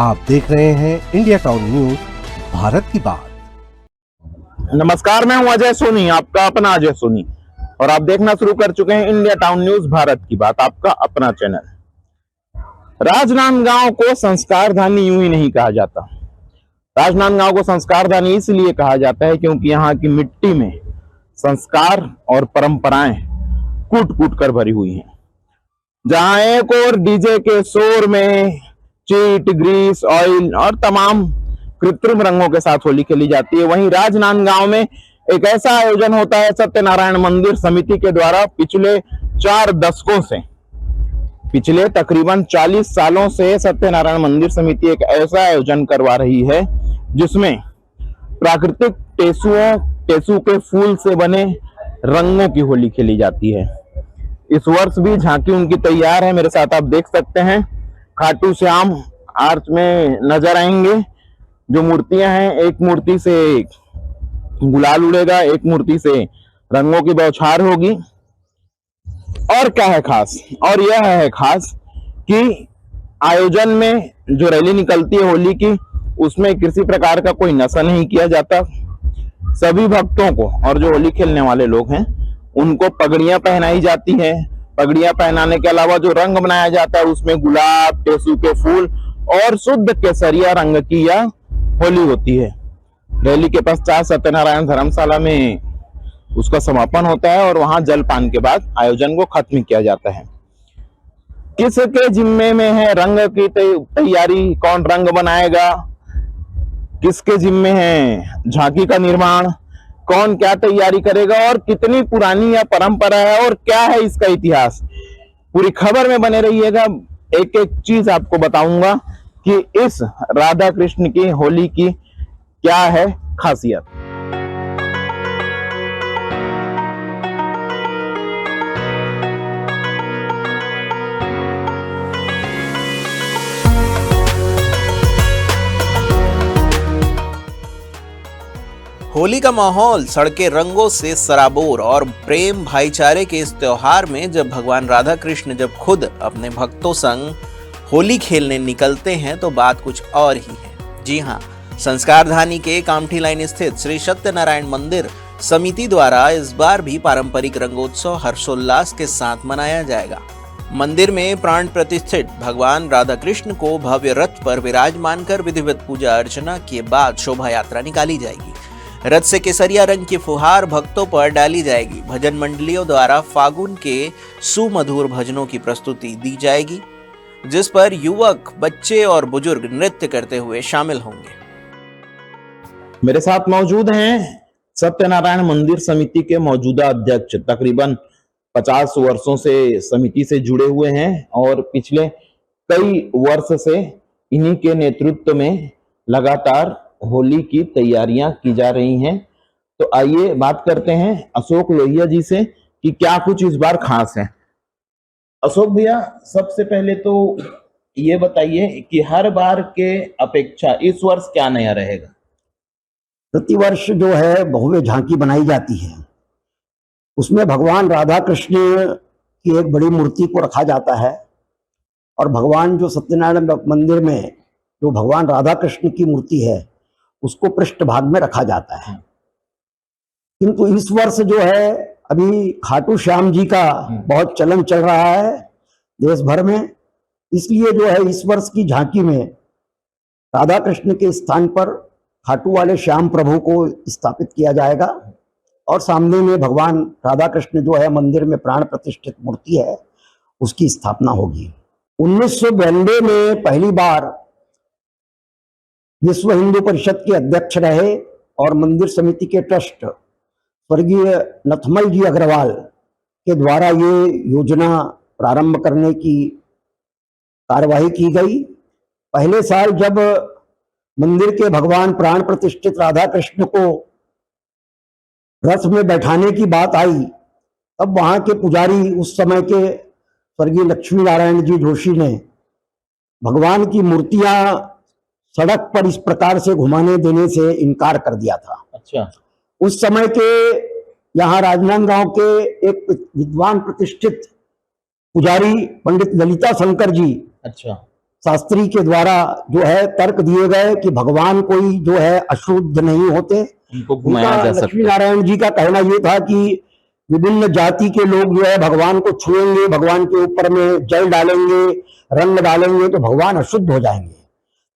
आप देख रहे हैं इंडिया टाउन न्यूज भारत की बात। नमस्कार, मैं हूं अजय सोनी, आपका अपना अजय सोनी, और आप देखना शुरू कर चुके हैं इंडिया टाउन न्यूज भारत की बात, आपका अपना चैनल। राजनांदगांव को संस्कारधानी यूं ही नहीं कहा जाता। राजनांदगांव को संस्कारधानी इसलिए कहा जाता है क्योंकि यहाँ की मिट्टी में संस्कार और परंपराएं कूट कूट कर भरी हुई हैं। जहां एक और डीजे के शोर में चीट, ग्रीस, ऑयल और तमाम कृत्रिम रंगों के साथ होली खेली जाती है, वहीं राजनांदगांव में एक ऐसा आयोजन होता है सत्यनारायण मंदिर समिति के द्वारा पिछले 4 दशकों से, पिछले तकरीबन 40 सालों से सत्यनारायण मंदिर समिति एक ऐसा आयोजन करवा रही है जिसमें प्राकृतिक टेसू के फूल से बने रंगों की होली खेली जाती है। इस वर्ष भी झांकी उनकी तैयार है। मेरे साथ आप देख सकते हैं खाटू श्याम आर्च में नजर आएंगे। जो मूर्तियां हैं, एक मूर्ति से गुलाल उड़ेगा, एक मूर्ति से रंगों की बौछार होगी। और क्या है खास? और यह है खास कि आयोजन में जो रैली निकलती है होली की, उसमें किसी प्रकार का कोई नशा नहीं किया जाता। सभी भक्तों को और जो होली खेलने वाले लोग हैं उनको पगड़ियां पहनाई जाती है। पगड़ियां पहनाने के अलावा जो रंग बनाया जाता है उसमें गुलाब, टेसू के फूल और शुद्ध केसरिया रंग की यह होली होती है। रैली के पश्चात सत्यनारायण धर्मशाला में उसका समापन होता है और वहां जलपान के बाद आयोजन को खत्म किया जाता है। किसके जिम्मे में है रंग की तैयारी? कौन रंग बनाएगा? किसके जिम्मे है झांकी का निर्माण? कौन क्या तैयारी करेगा? और कितनी पुरानी यह परंपरा है और क्या है इसका इतिहास? पूरी खबर में बने रहिएगा। एक एक चीज आपको बताऊंगा कि इस राधा कृष्ण की होली की क्या है खासियत। होली का माहौल सड़कें रंगों से सराबोर और प्रेम भाईचारे के इस त्योहार में जब भगवान राधा कृष्ण जब खुद अपने भक्तों संग होली खेलने निकलते हैं तो बात कुछ और ही है। जी हाँ, संस्कारधानी के कामठी लाइन स्थित श्री सत्यनारायण मंदिर समिति द्वारा इस बार भी पारंपरिक रंगोत्सव हर्षोल्लास के साथ मनाया जाएगा। मंदिर में प्राण प्रतिष्ठित भगवान राधा कृष्ण को भव्य रथ पर विराजमान कर विधिवत पूजा अर्चना के बाद शोभा यात्रा निकाली जाएगी। रथ से केसरिया रंग की फुहार भक्तों पर डाली जाएगी। भजन मंडलियों द्वारा फागुन के सुमधुर भजनों की प्रस्तुति दी जाएगी, जिस पर युवक, बच्चे और बुजुर्ग नृत्य करते हुए शामिल होंगे। मेरे साथ मौजूद हैं सत्यनारायण मंदिर समिति के मौजूदा अध्यक्ष, तकरीबन 50 वर्षों से समिति से जुड़े हुए हैं और पिछले कई वर्ष से इन्हीं के नेतृत्व में लगातार होली की तैयारियां की जा रही हैं। तो आइए बात करते हैं अशोक लोहिया जी से कि क्या कुछ इस बार खास है। अशोक भैया, सबसे पहले तो ये बताइए कि हर बार के अपेक्षा इस वर्ष क्या नया रहेगा? प्रतिवर्ष जो है भव्य झांकी बनाई जाती है, उसमें भगवान राधा कृष्ण की एक बड़ी मूर्ति को रखा जाता है और भगवान जो सत्यनारायण मंदिर में जो भगवान राधा कृष्ण की मूर्ति है उसको पृष्ठ भाग में रखा जाता है। किंतु इस वर्ष जो है अभी खाटू श्याम जी का बहुत चलन चल रहा है देश भर में, इसलिए जो है इस वर्ष की झांकी में राधा कृष्ण के स्थान पर खाटू वाले श्याम प्रभु को स्थापित किया जाएगा और सामने में भगवान राधा कृष्ण जो है मंदिर में प्राण प्रतिष्ठित मूर्ति है उसकी स्थापना होगी। 1992 में पहली बार विश्व हिंदू परिषद के अध्यक्ष रहे और मंदिर समिति के ट्रस्ट स्वर्गीय नथमल जी अग्रवाल के द्वारा ये योजना प्रारंभ करने की कार्यवाही की गई। पहले साल जब मंदिर के भगवान प्राण प्रतिष्ठित राधा कृष्ण को रथ में बैठाने की बात आई, तब वहां के पुजारी उस समय के स्वर्गीय लक्ष्मी नारायण जी जोशी ने भगवान की मूर्तियां सड़क पर इस प्रकार से घुमाने देने से इनकार कर दिया था। अच्छा। उस समय के यहाँ राजनांदगांव के एक विद्वान प्रतिष्ठित पुजारी पंडित ललिता शंकर जी अच्छा शास्त्री के द्वारा जो है तर्क दिए गए कि भगवान कोई जो है अशुद्ध नहीं होते। उनको घुमाया जा सकता लक्ष्मी है। नारायण जी का कहना ये था कि विभिन्न जाति के लोग जो है भगवान को छुएंगे, भगवान के ऊपर में जल डालेंगे, रंग डालेंगे तो भगवान अशुद्ध हो जाएंगे।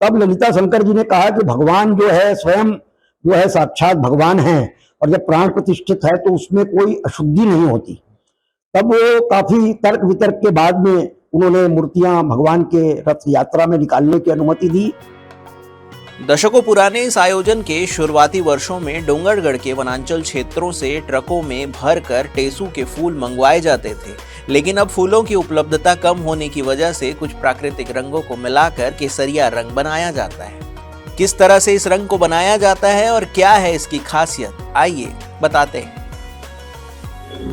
तब ललिता शंकर जी ने कहा कि भगवान जो है स्वयं जो है साक्षात भगवान है, और जब प्राण प्रतिष्ठित है तो उसमें कोई अशुद्धि नहीं होती। तब वो काफी तर्क वितर्क के बाद में उन्होंने मूर्तियां भगवान के रथ यात्रा में निकालने की अनुमति दी। दशकों पुराने इस आयोजन के शुरुआती वर्षों में डोंगरगढ़ के वनांचल क्षेत्रों से ट्रकों में भरकर टेसू के फूल मंगवाए जाते थे, लेकिन अब फूलों की उपलब्धता कम होने की वजह से कुछ प्राकृतिक रंगों को मिलाकर केसरिया रंग बनाया जाता है। किस तरह से इस रंग को बनाया जाता है और क्या है इसकी खासियत, आइए बताते हैं।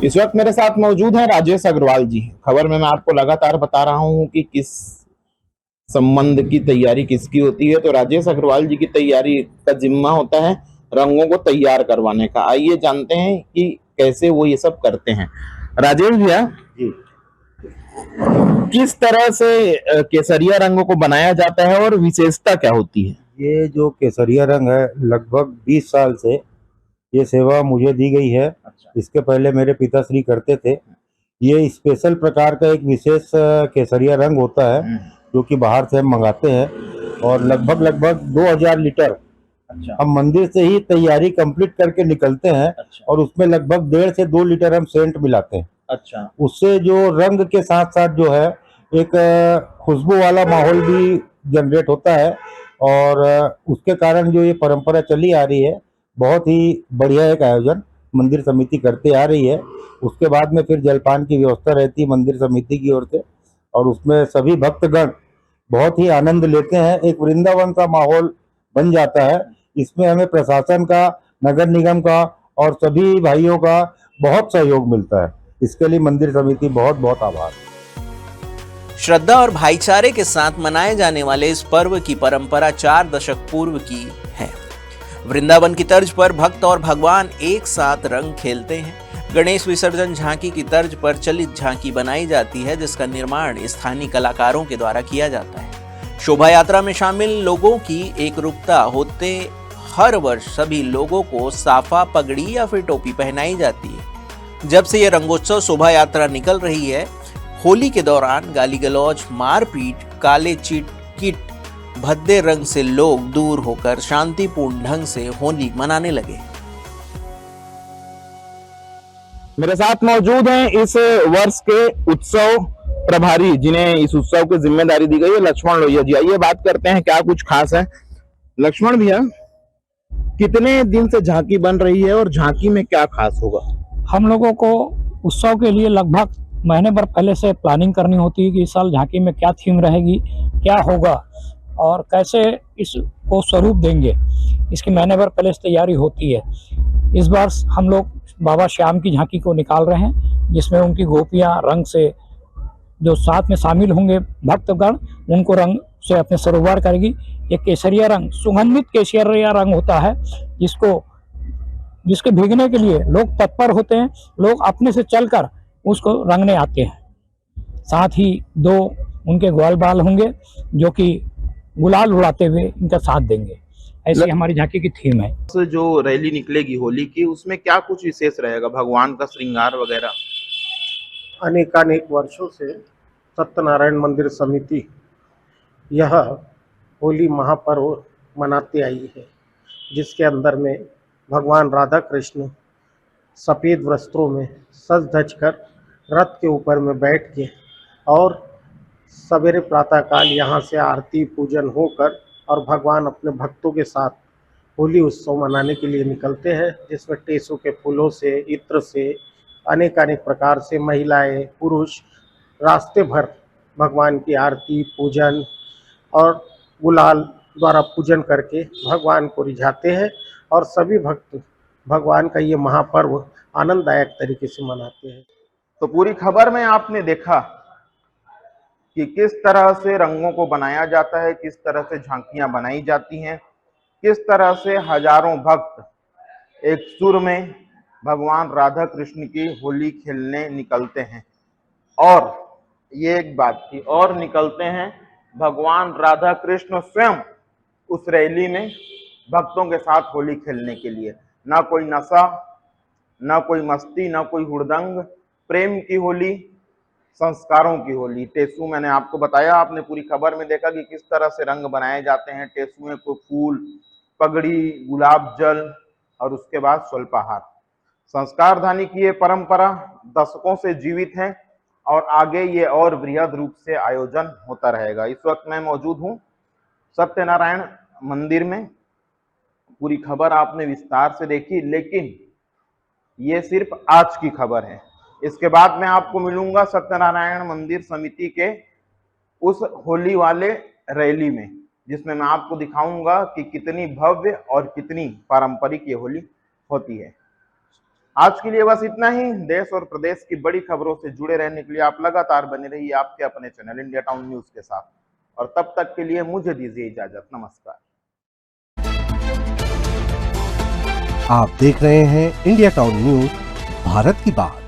इस वक्त मेरे साथ मौजूद हैं राजेश अग्रवाल जी। खबर में मैं आपको लगातार बता रहा हूं कि किस संबंध की तैयारी किसकी होती है, तो राजेश अग्रवाल जी की तैयारी का जिम्मा होता है रंगों को तैयार करवाने का। आइए जानते हैं कि कैसे वो ये सब करते हैं। राजेश भैया जी, किस तरह से केसरिया रंगों को बनाया जाता है और विशेषता क्या होती है? ये जो केसरिया रंग है, लगभग 20 साल से ये सेवा मुझे दी गई है। इसके पहले मेरे पिताश्री करते थे। ये स्पेशल प्रकार का एक विशेष केसरिया रंग होता है जो कि बाहर से हम मंगाते हैं, और लगभग 2000 लीटर हम मंदिर से ही तैयारी कंप्लीट करके निकलते हैं। और उसमें लगभग 1.5 से 2 लीटर हम सेंट मिलाते हैं। उससे जो रंग के साथ साथ जो है एक खुशबू वाला माहौल भी जनरेट होता है, और उसके कारण जो ये परंपरा चली आ रही है, बहुत ही बढ़िया एक आयोजन मंदिर समिति करते आ रही है। उसके बाद में फिर जलपान की व्यवस्था रहती है मंदिर समिति की ओर से, और उसमें सभी भक्तगण बहुत ही आनंद लेते हैं। एक वृंदावन का माहौल बन जाता है। इसमें हमें प्रशासन का, नगर निगम का और सभी भाइयों का बहुत सहयोग मिलता है। इसके लिए मंदिर समिति बहुत बहुत आभार। श्रद्धा और भाईचारे के साथ मनाए जाने वाले इस पर्व की परंपरा 4 दशक पूर्व की है। वृंदावन की तर्ज पर भक्त और भगवान एक साथ रंग खेलते हैं। गणेश विसर्जन झांकी की तर्ज पर चलित झांकी बनाई जाती है, जिसका निर्माण स्थानीय कलाकारों के द्वारा किया जाता है। शोभा यात्रा में शामिल लोगों की एकरूपता होते हर वर्ष सभी लोगों को साफा, पगड़ी या फिर टोपी पहनाई जाती है। जब से यह रंगोत्सव शोभा यात्रा निकल रही है, होली के दौरान गाली गलौज, मारपीट, काले किट, भद्दे रंग से लोग दूर होकर शांतिपूर्ण ढंग से होली मनाने लगे। मेरे साथ मौजूद हैं इस वर्ष के उत्सव प्रभारी, जिन्हें इस उत्सव की जिम्मेदारी दी गई है, लक्ष्मण लोहिया जी। आइए बात करते हैं क्या कुछ खास है। लक्ष्मण भैया, कितने दिन से झांकी बन रही है और झांकी में क्या खास होगा? हम लोगों को उत्सव के लिए लगभग महीने भर पहले से प्लानिंग करनी होती है कि इस साल झांकी में क्या थीम रहेगी, क्या होगा और कैसे इसको स्वरूप देंगे। इसकी महीने भर पहले से तैयारी होती है। इस बार हम लोग बाबा श्याम की झांकी को निकाल रहे हैं, जिसमें उनकी गोपियां रंग से जो साथ में शामिल होंगे भक्तगण, उनको रंग से अपने सरोवर करेगी। ये केसरिया रंग, सुगंधित केसरिया रंग होता है, जिसके भीगने के लिए लोग तत्पर होते हैं। लोग अपने से चलकर उसको रंगने आते हैं। साथ ही 2 उनके ग्वाल बाल होंगे जो कि गुलाल उड़ाते हुए इनका साथ देंगे। ऐसी हमारी झांकी की थीम है। जो रैली निकलेगी होली की, उसमें क्या कुछ विशेष रहेगा, भगवान का श्रृंगार वगैरह? अनेकानेक वर्षों से सत्यनारायण मंदिर समिति यह होली महापर्व मनाती आई है, जिसके अंदर में भगवान राधा कृष्ण सफ़ेद वस्त्रों में सज धज कर रथ के ऊपर में बैठ के और सवेरे प्रातःकाल यहाँ से आरती पूजन होकर और भगवान अपने भक्तों के साथ होली उत्सव मनाने के लिए निकलते हैं, जिसमें टेसों के फूलों से, इत्र से, अनेकानेक प्रकार से महिलाएं, पुरुष रास्ते भर भगवान की आरती, पूजन और गुलाल द्वारा पूजन करके भगवान को रिझाते हैं, और सभी भक्त भगवान का ये महापर्व आनंददायक तरीके से मनाते हैं। तो पूरी खबर में आपने देखा कि किस तरह से रंगों को बनाया जाता है, किस तरह से झांकियां बनाई जाती हैं, किस तरह से हजारों भक्त एक सुर में भगवान राधा कृष्ण की होली खेलने निकलते हैं। और ये एक बात थी, और निकलते हैं भगवान राधा कृष्ण स्वयं उस रैली में भक्तों के साथ होली खेलने के लिए। ना कोई नशा, ना कोई मस्ती, ना कोई हुड़दंग, प्रेम की होली, संस्कारों की होली। टेसू मैंने आपको बताया, आपने पूरी खबर में देखा कि किस तरह से रंग बनाए जाते हैं। टेसुए को फूल, पगड़ी, गुलाब जल और उसके बाद स्वल्पाहार। संस्कारधानी की ये परंपरा दशकों से जीवित है और आगे ये और बृहद रूप से आयोजन होता रहेगा। इस वक्त मैं मौजूद हूँ सत्यनारायण मंदिर में। पूरी खबर आपने विस्तार से देखी, लेकिन ये सिर्फ आज की खबर है। इसके बाद मैं आपको मिलूंगा सत्यनारायण मंदिर समिति के उस होली वाले रैली में, जिसमें मैं आपको दिखाऊंगा कि कितनी भव्य और कितनी पारंपरिक ये होली होती है। आज के लिए बस इतना ही। देश और प्रदेश की बड़ी खबरों से जुड़े रहने के लिए आप लगातार बने रहिए आपके अपने चैनल इंडिया टाउन न्यूज के साथ, और तब तक के लिए मुझे दीजिए इजाजत। नमस्कार। आप देख रहे हैं इंडिया टाउन न्यूज, भारत की बात।